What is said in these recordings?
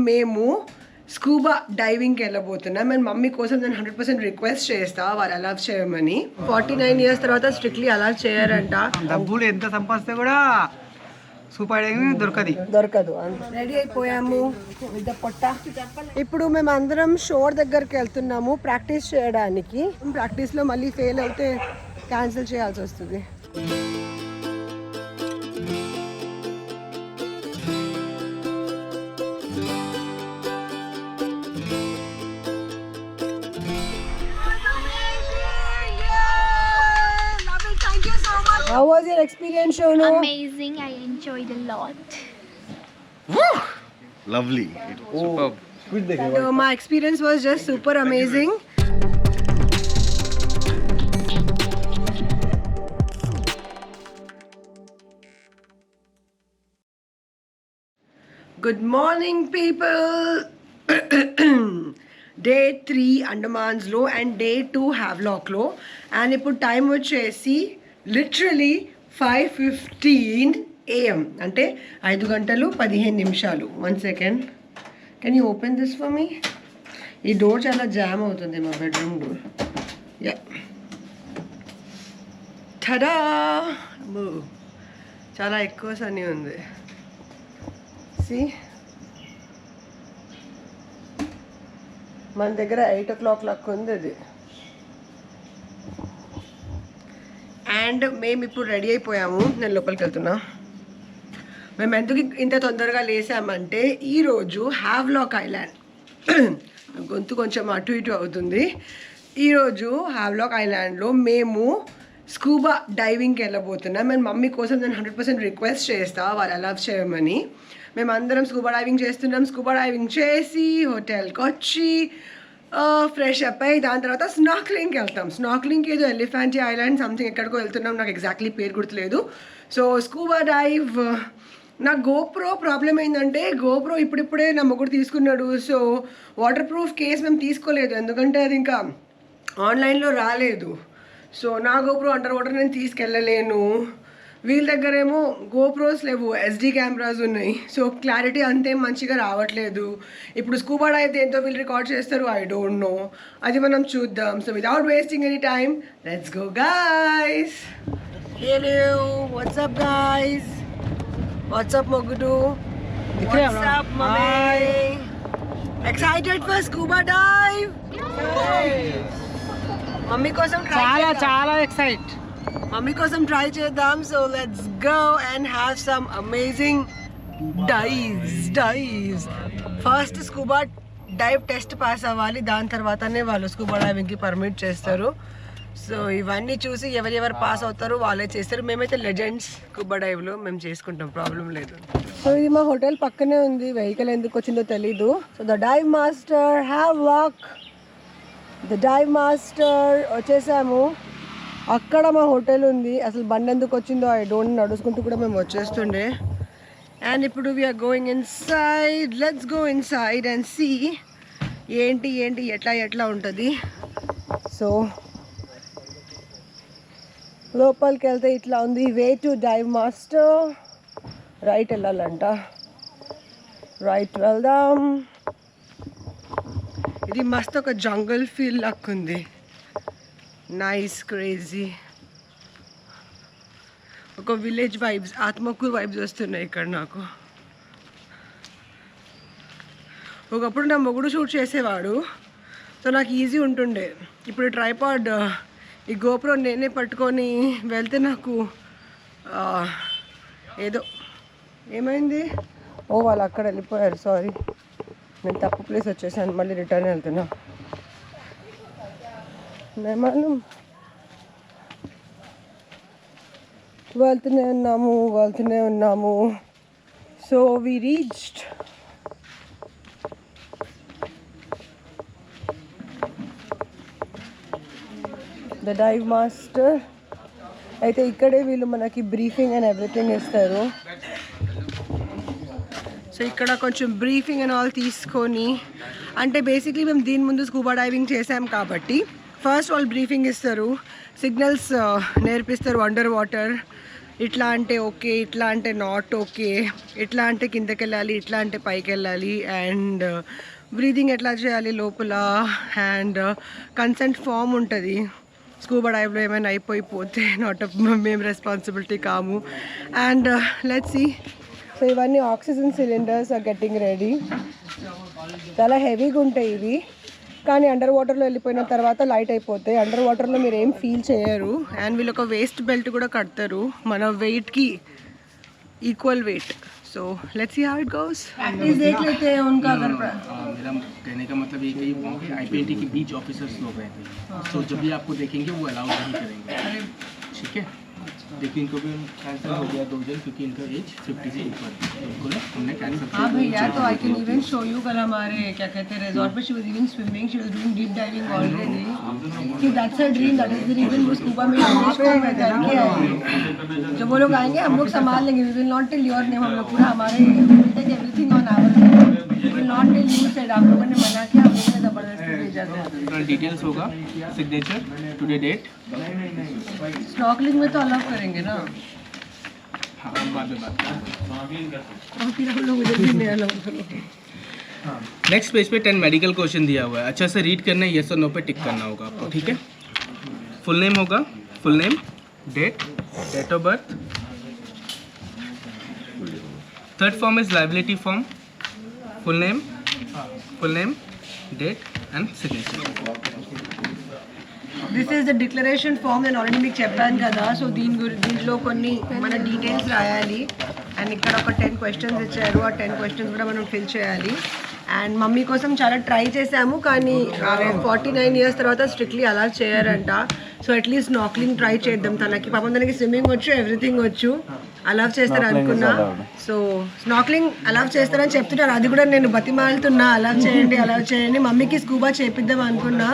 మేము scuba డైవింగ్కి వెళ్ళబోతున్నాం. And mummy కోసం నేను 100% రిక్వెస్ట్ చేస్తా వాళ్ళు అలౌ చేయమని. 49 years తర్వాత స్ట్రిక్ట్లీ అలౌ చేయరంట. డబ్బులు ఎంత సంపాదిస్తే కూడా స్కూబా డైవింగ్ దొరకదు. రెడీ అయిపోయాము విత్ ద పొట్ట. ఇప్పుడు మేము అందరం షోర్ దగ్గరికి వెళ్తున్నాము ప్రాక్టీస్ చేయడానికి. ప్రాక్టీస్లో మళ్ళీ ఫెయిల్ అయితే క్యాన్సిల్ చేయాల్సి వస్తుంది. How was your experience, Shonu? Amazing. I enjoyed a lot. Lovely. Superb. So my experience was just super amazing. Good morning, people. Day 3 Andamans lo and day 2 Havelock lo. And ఇప్పుడు time వచ్చేసి literally 5:15 AM అంటే 5 గంటలు 15 నిమిషాలు. 1 second. Can you open this for me? ఈ door చాలా jam అవుతుంది, మా bedroom door. Yeah, ta-da! చాలా ఎక్కువ సన్నీ ఉంది. సి మన దగ్గర 8 o'clock లెక్క ఉంది అది. అండ్ మేము ఇప్పుడు రెడీ అయిపోయాము. నేను లోపలికి వెళ్తున్నా. మేము ఎందుకు ఇంత తొందరగా లేసామంటే ఈరోజు హ్యావ్లాక్ ఐలాండ్ గొంతు కొంచెం అటు ఇటు అవుతుంది. ఈరోజు హ్యావ్లాక్ ఐలాండ్లో మేము స్కూబా డైవింగ్కి వెళ్ళబోతున్నాం. అండ్ మమ్మీ కోసం నేను 100% రిక్వెస్ట్ చేస్తా వాళ్ళు అలౌ చేయమని. మేము అందరం స్కూబా డైవింగ్ చేస్తున్నాం. స్కూబా డైవింగ్ చేసి హోటల్కి వచ్చి ఫ్రెష్ అప్ అయ్యి దాని తర్వాత స్నార్క్లింగ్కి వెళ్తాం. స్నార్క్లింగ్కి ఏదో ఎలిఫెంటీ ఐలాండ్ సంథింగ్ ఎక్కడికో వెళ్తున్నాం, నాకు ఎగ్జాక్ట్లీ పేరు గుర్తులేదు. So scuba dive. నా గోప్రో ప్రాబ్లం ఏంటంటే గోప్రో ఇప్పుడిప్పుడే నా మొగుడు తీసుకున్నాడు. సో వాటర్ ప్రూఫ్ కేస్ మేము తీసుకోలేదు, ఎందుకంటే అది ఇంకా ఆన్లైన్లో రాలేదు. సో నా గోప్రో అండర్ వాటర్ నేను తీసుకెళ్ళలేను. వీళ్ళ దగ్గరేమో గోప్రోస్ లేవు, SD కెమెరాస్ ఉన్నాయి. సో క్లారిటీ అంతేం మంచిగా రావట్లేదు. ఇప్పుడు స్కూబా డైవ్ దేంతో వీళ్ళు రికార్డ్ చేస్తారు ఐ డోంట్ నో, అది మనం చూద్దాం. So without wasting any time let's go guys. Hello, what's up guys? What's up మొగ్గుడు? What's up mummy? Excited for scuba dive? Mummy కోసం చాలా చాలా ఎక్సైట్. మమ్మీ కోసం ట్రై చేద్దాం. So let's go and have some amazing dives. First scuba dive test pass అవ్వాలి, దాని తర్వాతనే వాళ్ళు స్కూబా డైవింగ్కి పర్మిట్ చేస్తారు. సో ఇవన్నీ చూసి ఎవరెవరు పాస్ అవుతారో వాళ్ళే చేస్తారు. మేమైతే లెజెండ్స్ స్కూబా డైవ్లో మేము చేసుకుంటాం, ప్రాబ్లం లేదు. సో ఇది మా హోటల్ పక్కనే ఉంది, వెహికల్ ఎందుకు వచ్చిందో తెలీదు. So the dive master Havelock, the dive master వచ్చేసాము. అక్కడ మా హోటల్ ఉంది. అసలు బండి ఎందుకు వచ్చిందో ఐ డోంట్, నడుచుకుంటూ కూడా మేము వచ్చేస్తుండే. అండ్ ఇప్పుడు we're going inside. Let's go inside and see ఏంటి ఎట్లా ఉంటుంది. సో లోపలికి వెళ్తే ఇట్లా ఉంది. Way to dive master. Right వెళ్ళాలంట, రైట్ వెళ్దాం. ఇది మస్తు ఒక జంగల్ ఫీల్ లాగా ఉంది. నైస్, క్రేజీ, ఒక విలేజ్ వైబ్స్, ఆత్మకూరు వైబ్స్ వస్తున్నాయి ఇక్కడ నాకు. ఒకప్పుడు నా మొగుడు షూట్ చేసేవాడు, సో నాకు ఈజీ ఉంటుండే. ఇప్పుడు ట్రైపాడ్ ఈ గోప్రో నేనే పట్టుకొని వెళ్తే నాకు ఏదో ఏమైంది. ఓ వాళ్ళు అక్కడ వెళ్ళిపోయారు, సారీ, నేను తప్పు ప్లేస్ వచ్చేసాను, మళ్ళీ రిటర్న్ వెళ్తున్నా. మనం వెళ్తూనే ఉన్నాము. So we reached the dive master. అయితే ఇక్కడే వీళ్ళు మనకి బ్రీఫింగ్ అండ్ ఎవ్రీథింగ్ ఇస్తారు. సో ఇక్కడ కొంచెం బ్రీఫింగ్ అండ్ ఆల్ తీసుకొని, అంటే బేసిక్లీ మేము దీని ముందు స్కూబా డైవింగ్ చేసాం కాబట్టి ఫస్ట్ వాళ్ళు బ్రీఫింగ్ ఇస్తారు, సిగ్నల్స్ నేర్పిస్తారు అండర్ వాటర్. ఇట్లా అంటే ఓకే, ఇట్లా అంటే నాట్ ఓకే, ఇట్లా అంటే కిందకి వెళ్ళాలి, ఇట్లా అంటే పైకి వెళ్ళాలి, అండ్ బ్రీదింగ్ ఎట్లా చేయాలి లోపల, అండ్ కన్సెంట్ ఫామ్ ఉంటుంది. స్కూబా డైవ్లో ఏమైనా అయిపోతే నాట్ మేము రెస్పాన్సిబిలిటీ కాము. And let's see. సో ఇవన్నీ oxygen cylinders are getting ready. చాలా హెవీగా ఉంటాయి ఇవి, కానీ అండర్ వాటర్లో వెళ్ళిపోయిన తర్వాత లైట్ అయిపోతాయి. అండర్ వాటర్లో మీరు ఏం ఫీల్ చేయరు. అండ్ వీళ్ళు ఒక వేస్ట్ బెల్ట్ కూడా కడతారు మన వెయిట్కి equal weight. So let's see how it goes. Practice देख लेते हैं उनका. अगर मेरा कहने का मतलब ये कि वहाँ पे आईपीएटी के बीच ऑफिसर्स लोग गए थे, तो जब भी आपको देखेंगे वो अलाउ नहीं करेंगे, ठीक है. लेकिन इनको भी कैंसिल हो गया 2 दिन, क्योंकि इनका एज 50 से ऊपर है, इनको ना हमने कैंसिल किया. हाँ भैया, तो I can even show you. कल हमारे क्या कहते हैं रिजॉर्ट पे she was even swimming, she was doing deep diving already. कि that's her dream, that is the reason वो स्कूबा में इंग्लिश को मैं करके आई. जब वो लोग आएंगे हम लोग संभाल लेंगे. We will not tell your name. हम लोग पूरा हमारे take everything on our. We will not tell you said. आप लोगों ने मना किया, हम लोगों ने जबरदस्ती भेजा था. डिटेल्स होगा, सिग्नेचर, टुडे डेट. स्नॉर्कलिंग में तो अलाउ करेंगे ना. हाँ, बाद में बात करें. और फिर हम लोग उधर भी नहीं अलाउ करेंगे. नेक्स्ट पेज पे 10 मेडिकल क्वेश्चन दिया हुआ है. अच्छा से रीड करना है, येस और नो पे टिक करना होगा आपको, ठीक है. फुल नेम होगा, full name, date, date of birth. Third form is liability form. Full name, date and signature. This is the declaration form. నేను ఆల్రెడీ మీకు చెప్పాను కదా. సో దీంట్లో కొన్ని మన డీటెయిల్స్ రాయాలి. అండ్ ఇక్కడ ఒక 10 క్వశ్చన్స్ ఇచ్చారు. ఆ 10 క్వశ్చన్స్ కూడా మనం ఫిల్ చేయాలి. అండ్ మమ్మీ కోసం చాలా ట్రై చేసాము, కానీ 49 ఇయర్స్ తర్వాత స్ట్రిక్ట్లీ అలా చేయరంట. సో అట్లీస్ట్ స్నార్క్లింగ్ ట్రై చేద్దాం. తనకి పాపం తనకి స్విమ్మింగ్ వచ్చు, ఎవ్రీథింగ్ వచ్చు. అలౌ చేస్తారు అనుకున్నా. సో స్నార్క్లింగ్ అలౌ చేస్తారని చెప్తున్నారు. అది కూడా నేను బతిమాలుతున్నా, అలౌ చేయండి. మమ్మీకి స్కూబా చేపిద్దాం అనుకున్నా.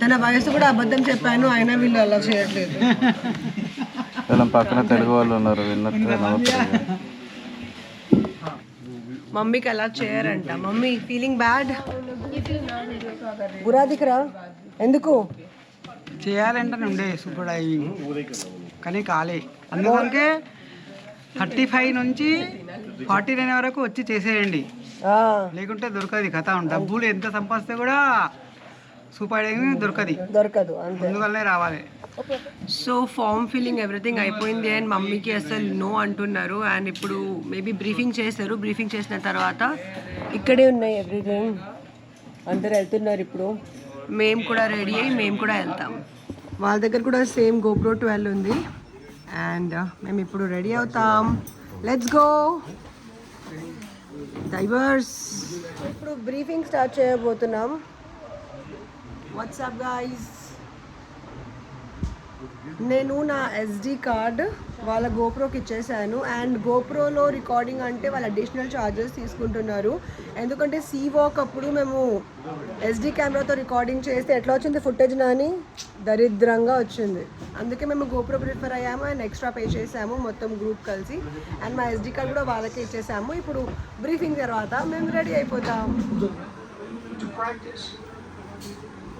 తన వయసు కూడా అబద్ధం చెప్పాను, అయినా వీళ్ళు అలౌ చేయట్లేదు. పక్కన తెలుగు వాళ్ళు ఉన్నారు, మమ్మీకి అలా చేయరంట. మమ్మీ ఫీలింగ్ బ్యాడ్, బురా దిఖరా. ఎందుకు చేయాలంటే ఉండే సూపర్ డైవింగ్, కానీ కాలే. అందుకే 35 నుంచి 49 వరకు వచ్చి చేసేయండి, లేకుంటే దొరకదు కథ. డబ్బులు ఎంత సంపాదిస్తే కూడా సూపర్ డైవింగ్ దొరకదు, అందువల్లనే రావాలి. సో ఫామ్ ఫిల్లింగ్ ఎవ్రీథింగ్ అయిపోయింది. అండ్ మమ్మీకి అసలు నో అంటున్నారు. అండ్ ఇప్పుడు మేబీ బ్రీఫింగ్ చేస్తారు. బ్రీఫింగ్ చేసిన తర్వాత ఇక్కడే ఉన్నాయి ఎవ్రీథింగ్. అందరు వెళ్తున్నారు ఇప్పుడు. మేము కూడా రెడీ అయ్యి మేము కూడా వెళ్తాం. వాళ్ళ దగ్గర కూడా సేమ్ GoPro 12 ఉంది. అండ్ మేము ఇప్పుడు రెడీ అవుతాం. Let's go divorce. ఇప్పుడు బ్రీఫింగ్ స్టార్ట్ చేయబోతున్నాం. వాట్సాప్ గైస్, నేను నా SD కార్డ్ వాళ్ళ GoProకి ఇచ్చేసాను. అండ్ GoProలో రికార్డింగ్ అంటే వాళ్ళు అడిషనల్ ఛార్జెస్ తీసుకుంటున్నారు. ఎందుకంటే సీ వాక్ అప్పుడు మేము SD కెమెరాతో రికార్డింగ్ చేస్తే ఎట్లా వచ్చింది ఫుటేజ్ నాని, దరిద్రంగా వచ్చింది. అందుకే మేము GoPro ప్రిఫర్ అయ్యాము. అండ్ ఎక్స్ట్రా పే చేసాము మొత్తం గ్రూప్ కలిసి. అండ్ మా SD కార్డ్ కూడా వాళ్ళకే ఇచ్చేసాము. ఇప్పుడు బ్రీఫింగ్ తర్వాత మేము రెడీ అయిపోతాం.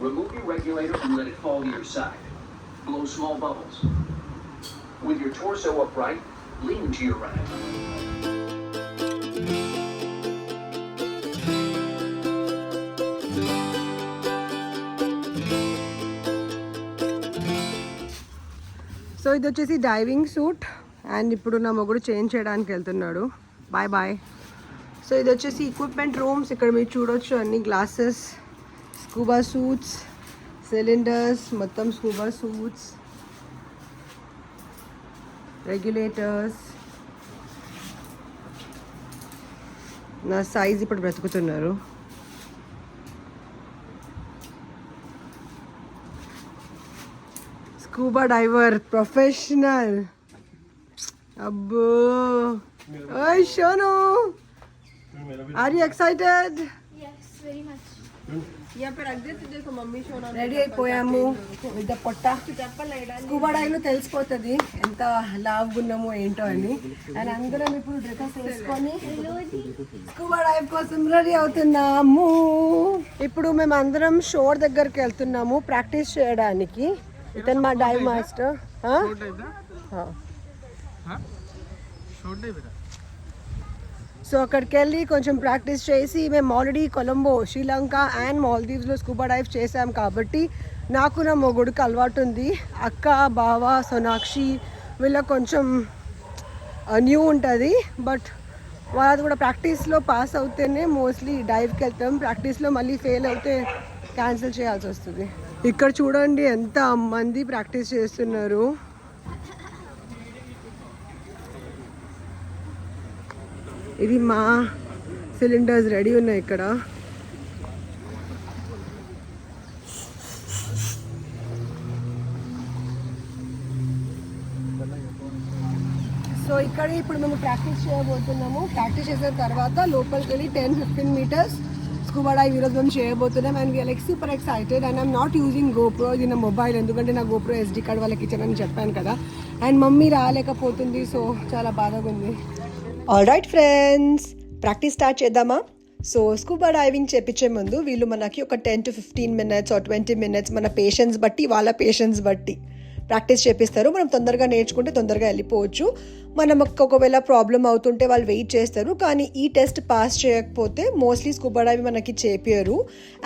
Remove your regulator and let it fall to your side. Blow small bubbles. With your torso upright, lean to your right. So ఇది వచ్చేసి డైవింగ్ సూట్. అండ్ ఇప్పుడు నా మొగుడు చేంజ్ చేయడానికి వెళ్తున్నాడు. Bye bye. సో ఇది వచ్చేసి ఎక్విప్మెంట్ రూమ్స్. ఇక్కడ మీరు చూడొచ్చు అన్ని గ్లాసెస్, స్కూబా సూట్స్, సిలిండర్స్, మొత్తం స్కూబా సూట్స్, రెగ్యులేటర్స్. నా సైజ్ ఇప్పుడు బ్రతుకుతున్నారు. Scuba diver professional. అబ్బో, ఓయ్ షోను, are you excited? Yes, very much. Ready అయిపోయాము. విత్ పొట్ట స్కూబా డైవ్లో తెలిసిపోతుంది ఎంత లావుగా ఉన్నామో ఏంటో అని. అండ్ అందరం ఇప్పుడు డ్రెస్ వేసుకొని స్కూబా డైవ్ కోసం రెడీ అవుతున్నాము. ఇప్పుడు మేము అందరం షోర్ దగ్గరికి వెళ్తున్నాము ప్రాక్టీస్ చేయడానికి. ఇతను మా డైవ్ మాస్టర్. हाँ छोड़ दे बेटा సో అక్కడికి వెళ్ళి కొంచెం ప్రాక్టీస్ చేసి మేము ఆల్రెడీ కొలంబో, శ్రీలంక అండ్ మాల్దీవ్స్లో స్కూబా డైవ్ చేసాం కాబట్టి నాకు నా మొగుడికి అలవాటు ఉంది. అక్క, బావ, సోనాక్షి వీళ్ళకి కొంచెం న్యూ ఉంటుంది. బట్ వాళ్ళది కూడా ప్రాక్టీస్లో పాస్ అవుతేనే మోస్ట్లీ డైవ్కి వెళ్తాం. ప్రాక్టీస్లో మళ్ళీ ఫెయిల్ అవుతే క్యాన్సిల్ చేయాల్సి వస్తుంది. ఇక్కడ చూడండి ఎంత మంది ప్రాక్టీస్ చేస్తున్నారు. ఇది మా సిలిండర్స్ రెడీ ఉన్నాయి ఇక్కడ. సో ఇక్కడ ఇప్పుడు మేము ప్రాక్టీస్ చేయబోతున్నాము. ప్రాక్టీస్ చేసిన తర్వాత లోపలికి వెళ్ళి 10-15 మీటర్స్ స్కూబా డైవ్ ఈరోజు మేము చేయబోతున్నాం. And we're super excited. And I'm not using GoPro, ఇది నా మొబైల్, ఎందుకంటే నా గోప్రో SD కార్డ్ వాళ్ళకి ఇచ్చానని చెప్పాను కదా. అండ్ మమ్మీ రాలేకపోతుంది, సో చాలా బాధగా ఉంది. All right friends, practice start చేద్దామా? సో స్కూబా డైవింగ్ చేపించే ముందు వీళ్ళు మనకి ఒక 10-15 minutes or 20 minutes మన పేషెన్స్ బట్టి, వాళ్ళ పేషెన్స్ బట్టి ప్రాక్టీస్ చేపిస్తారు. మనం తొందరగా నేర్చుకుంటే తొందరగా వెళ్ళిపోవచ్చు. మనం ఒకవేళ ప్రాబ్లం అవుతుంటే వాళ్ళు వెయిట్ చేస్తారు. కానీ ఈ టెస్ట్ పాస్ చేయకపోతే మోస్ట్లీ స్కూబా డైవింగ్ మనకి చేపియరు.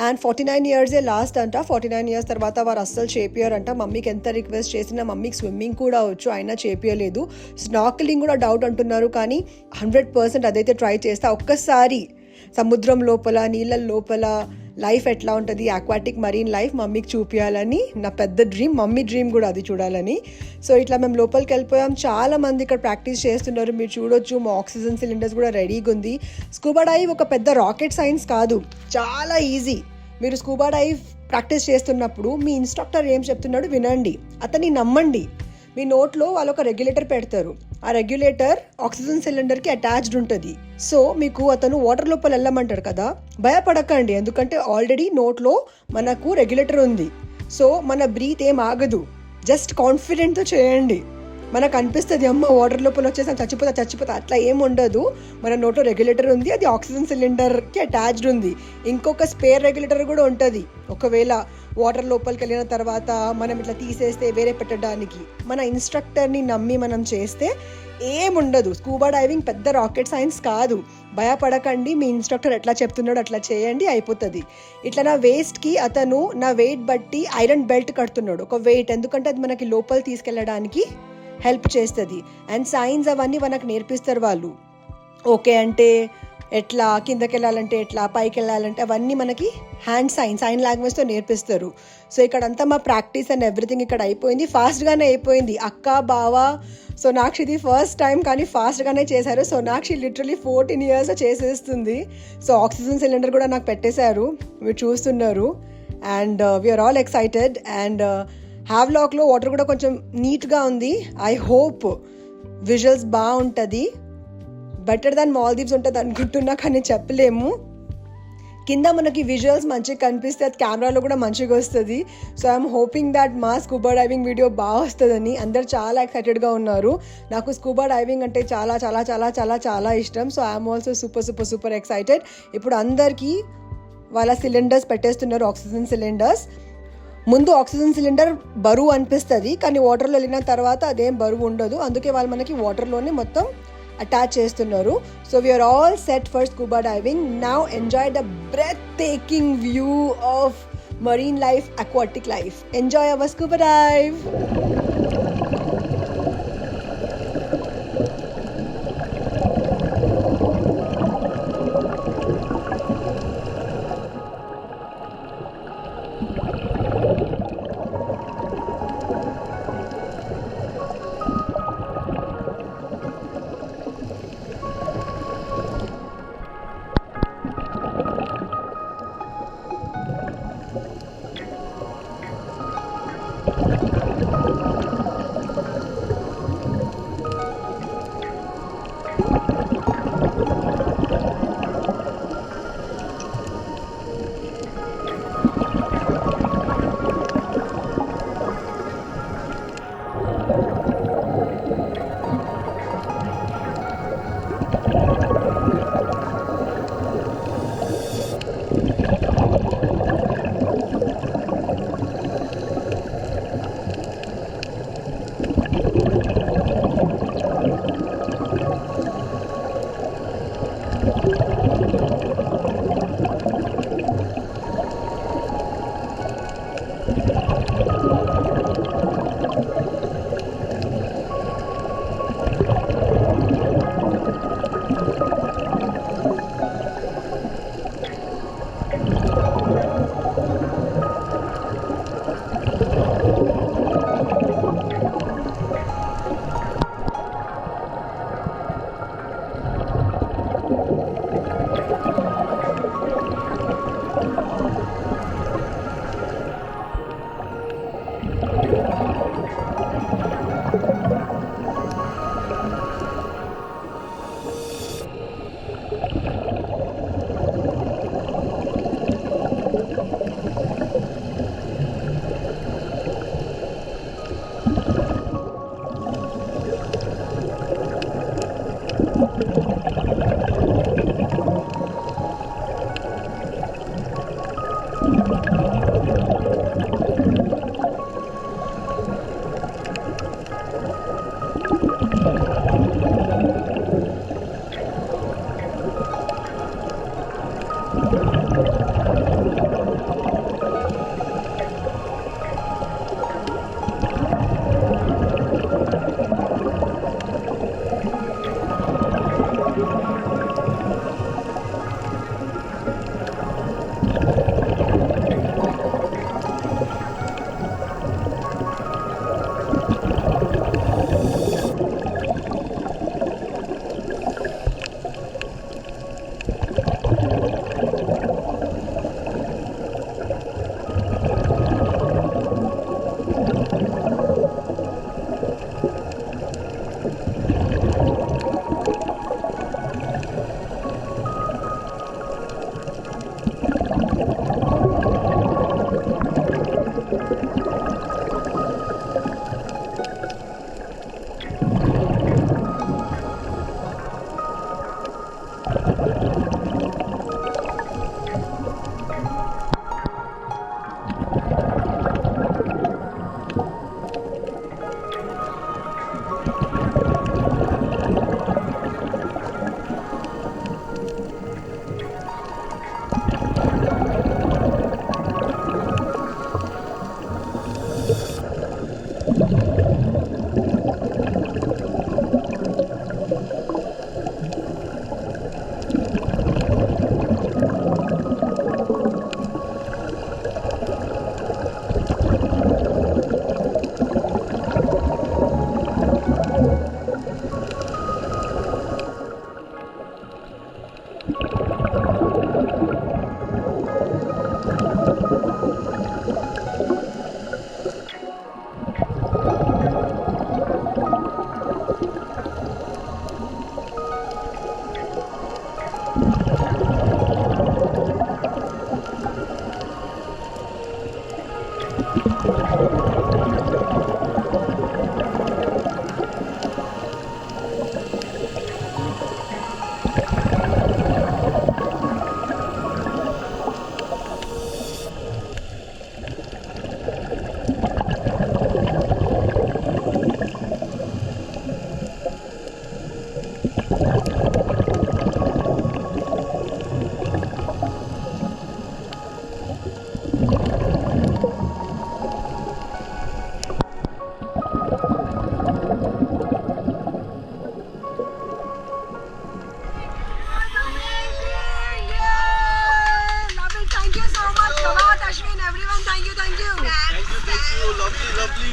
అండ్ 49 years లాస్ట్ అంట. 49 years తర్వాత వారు అస్సలు చేపియరంట. మమ్మీకి ఎంత రిక్వెస్ట్ చేసినా, మమ్మీకి స్విమ్మింగ్ కూడా వచ్చు, అయినా చేపియలేదు. స్నార్కెలింగ్ కూడా డౌట్ అంటున్నారు. కానీ 100% అదైతే ట్రై చేస్తా. ఒక్కసారి సముద్రం లోపల, నీళ్ళ లోపల లైఫ్ ఎట్లా ఉంటుంది, ఆక్వాటిక్ మరీన్ లైఫ్ మమ్మీకి చూపించాలని నా పెద్ద డ్రీమ్. మమ్మీ డ్రీమ్ కూడా అది చూడాలని. సో ఇట్లా మేము లోపలికి వెళ్ళిపోయాం. చాలా మంది ఇక్కడ ప్రాక్టీస్ చేస్తున్నారు, మీరు చూడొచ్చు. మా ఆక్సిజన్ సిలిండర్స్ కూడా రెడీగా ఉంది. స్కూబా డైవ్ ఒక పెద్ద రాకెట్ సైన్స్ కాదు, చాలా ఈజీ. మీరు స్కూబా డైవ్ ప్రాక్టీస్ చేస్తున్నప్పుడు మీ ఇన్స్ట్రక్టర్ ఏం చెప్తున్నాడు వినండి, అతన్ని నమ్మండి. మీ నోట్లో వాళ్ళు ఒక రెగ్యులేటర్ పెడతారు. ఆ రెగ్యులేటర్ ఆక్సిజన్ సిలిండర్కి అటాచ్డ్ ఉంటుంది. సో మీకు అతను వాటర్ లోపల వెళ్ళమంటాడు కదా, భయపడకండి, ఎందుకంటే ఆల్రెడీ నోట్లో మనకు రెగ్యులేటర్ ఉంది. సో మన బ్రీత్ ఏం ఆగదు, జస్ట్ కాన్ఫిడెంట్తో చేయండి. మనకు అనిపిస్తుంది అమ్మ వాటర్ లోపల వచ్చేసి చచ్చిపోతా, అట్లా ఏం ఉండదు. మన నోట్లో రెగ్యులేటర్ ఉంది, అది ఆక్సిజన్ సిలిండర్కి అటాచ్డ్ ఉంది. ఇంకొక స్పేర్ రెగ్యులేటర్ కూడా ఉంటుంది. ఒకవేళ వాటర్ లోపలికి వెళ్ళిన తర్వాత మనం ఇట్లా తీసేస్తే వేరే పెట్టడానికి, మన ఇన్స్ట్రక్టర్ని నమ్మి మనం చేస్తే ఏముండదు. స్కూబా డైవింగ్ పెద్ద రాకెట్ సైన్స్ కాదు, భయపడకండి. మీ ఇన్స్ట్రక్టర్ ఎట్లా చెప్తున్నాడో అట్లా చేయండి, అయిపోతుంది. ఇట్లా నా వేస్ట్కి అతను నా వెయిట్ బట్టి ఐరన్ బెల్ట్ కడుతున్నాడు, ఒక వెయిట్, ఎందుకంటే అది మనకి లోపల తీసుకెళ్ళడానికి హెల్ప్ చేస్తుంది. అండ్ సైన్స్ అవన్నీ మనకు నేర్పిస్తారు వాళ్ళు. ఓకే అంటే ఎట్లా, కిందకి వెళ్ళాలంటే ఎట్లా, పైకి వెళ్ళాలంటే అవన్నీ మనకి సైన్ లాంగ్వేజ్తో నేర్పిస్తారు. సో ఇక్కడంతా మా ప్రాక్టీస్ అండ్ ఎవ్రీథింగ్ ఇక్కడ అయిపోయింది. ఫాస్ట్గానే అయిపోయింది. అక్క, బావ, సోనాక్షిది ఫస్ట్ టైం, కానీ ఫాస్ట్గానే చేశారు. సోనాక్షి లిటరలీ 14 years చేసేస్తుంది. సో ఆక్సిజన్ సిలిండర్ కూడా నాకు పెట్టేశారు, మీరు చూస్తున్నారు. And we are all excited. And హ్యావ్లాక్లో వాటర్ కూడా కొంచెం నీట్గా ఉంది. ఐ హోప్ విజువల్స్ బాగుంటుంది. బెటర్ దాన్ మాల్దీవ్స్ ఉంటుంది అనుకుంటున్నా, కానీ చెప్పలేము. కింద మనకి విజువల్స్ మంచిగా కనిపిస్తే అది కెమెరాలో కూడా మంచిగా వస్తుంది. సో ఐఎమ్ హోపింగ్ దట్ మా స్కూబా డైవింగ్ వీడియో బాగా వస్తుందని. అందరు చాలా ఎక్సైటెడ్గా ఉన్నారు. నాకు స్కూబా డైవింగ్ అంటే చాలా చాలా చాలా చాలా చాలా ఇష్టం. So I'm also super excited. ఇప్పుడు అందరికీ వాళ్ళ సిలిండర్స్ పెట్టేస్తున్నారు, ఆక్సిజన్ సిలిండర్స్. ముందు ఆక్సిజన్ సిలిండర్ బరువు అనిపిస్తుంది, కానీ వాటర్లో వెళ్ళిన తర్వాత అదేం బరువు ఉండదు. అందుకే వాళ్ళు మనకి వాటర్లోనే మొత్తం అటాచ్ చేస్తున్నారు. So we're all set for scuba diving. Now enjoy the breathtaking view of marine life, aquatic life. Enjoy our scuba dive.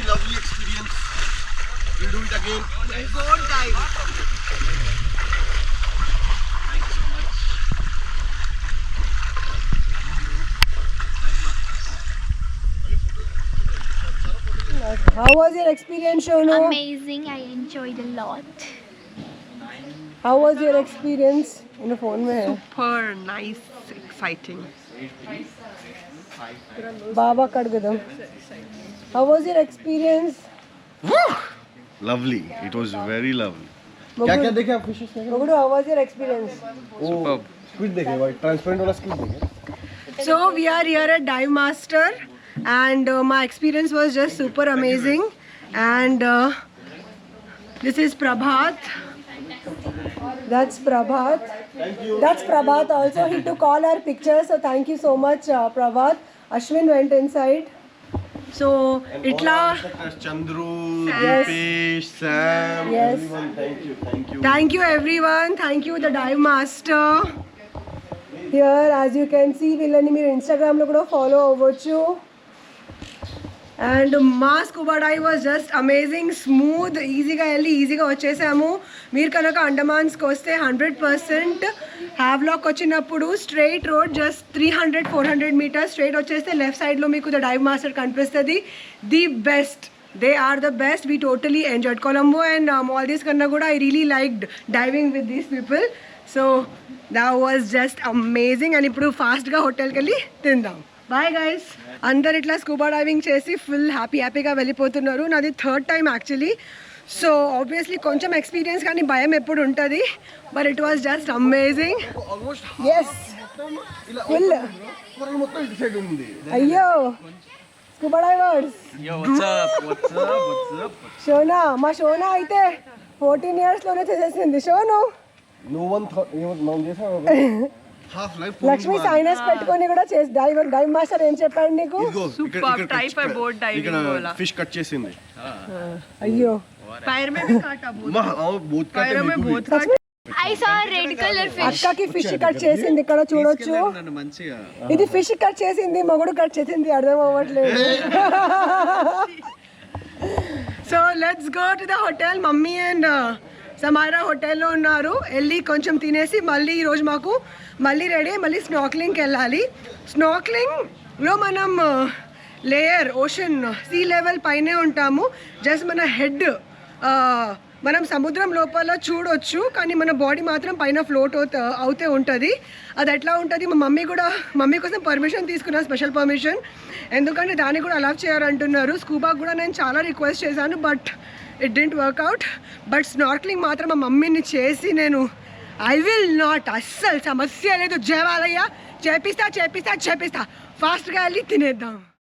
Lovely experience. We'll do it again. Good time. How was your experience, Shonu? Amazing. I enjoyed a lot. How was your experience? In the phone mein hai. Super nice, exciting. Baba Kadgadam. How was your experience? Lovely. It was very lovely. Mogudu, देखे आप fishes में? Mogudu, how was your experience? वो squid देखे भाई, transparent वाला squid देखे. So we are here at Dive Master and my experience was just super amazing and this is Prabhat. That's Prabhat. Thank you. That's Prabhat also. He took all our pictures, so thank you so much Prabhat. Ashwin went inside. So itla Chandru, Yes. Dipesh, Sam, Yes. everyone. Thank you. thank you everyone. Thank you the Dive Master. Here as you can see వీళ్ళని మీరు Instagram లో కూడా follow అవ్వచ్చు. And మా scuba dive was just amazing, smooth, ఈజీగా వెళ్ళి ఈజీగా వచ్చేసాము. మీరు కనుక అండమాన్స్కి వస్తే 100% హ్యావ్లాక్ వచ్చినప్పుడు straight road just 300-400 meters straight వచ్చేస్తే లెఫ్ట్ సైడ్లో మీకు ద డైవ్ మాస్టర్ కనిపిస్తుంది. The best, they are the best. We totally enjoyed Colombo and Maldives కన్నా కూడా I really liked diving with these people. So that was just amazing. And ఇప్పుడు ఫాస్ట్గా హోటల్కి వెళ్ళి తిందాం. Bye guys. అందరు ఇట్లా స్కూబా డైవింగ్ చేసి ఫుల్ హ్యాపీగా వెళ్ళిపోతున్నారు. నాది 3rd time actually. So obviously కొంచెం ఎక్స్పీరియన్స్ కానీ భయం ఎప్పుడు ఉంటుంది. But it was just amazing. Yes full. అయ్యో స్కూబా డైవర్స్. షోనా, మా షోనా అయితే 14 yearsలోనే చేసేసింది. షోను No one thought. మనం చేసాం half life. లక్ష్మి సైనస్ పెట్టుకొని కూడా చేసి డైవ్ మాస్టర్ ఏం చెప్పాడు నీకు? Super, try for boat diving बोला. ఫిష్ కట్ చేసింది. అయ్యో पैर में भी काटा बहुत. बहुत पैरों में बहुत काट. I saw a red color fish. అక్కకి ఫిష్ కట్ చేసింది ఇక్కడ చూడొచ్చు. ఇది ఫిష్ కట్ చేసింది, మొగుడు కట్ చేసింది, అర్థం అవ్వట్లేదు. So let's go to the hotel. Mummy and Samaira హోటల్లో ఉన్నారు. వెళ్ళి కొంచెం తినేసి మళ్ళీ ఈరోజు మాకు మళ్ళీ రెడీ, మళ్ళీ స్నార్క్లింగ్కి వెళ్ళాలి. స్నార్క్లింగ్లో మనం లేయర్ ఓషన్ సీ లెవెల్ పైనే ఉంటాము. జస్ట్ మన హెడ్ మనం సముద్రం లోపల చూడొచ్చు, కానీ మన బాడీ మాత్రం పైన ఫ్లోట్ అవుతే ఉంటుంది. అది ఎట్లా ఉంటుంది, మా మమ్మీ కోసం పర్మిషన్ తీసుకున్నా, స్పెషల్ పర్మిషన్, ఎందుకంటే దాన్ని కూడా అలౌ చేయాలంటున్నారు. స్కూబా కూడా నేను చాలా రిక్వెస్ట్ చేశాను, but it didn't work out. But snorkelling మాత్రం మా మమ్మీని చేసి నేను ఐ విల్ నాట్, అస్సలు సమస్య లేదు. జయవాలయ్య చేపిస్తా, ఫాస్ట్గా వెళ్ళి తినేద్దాం.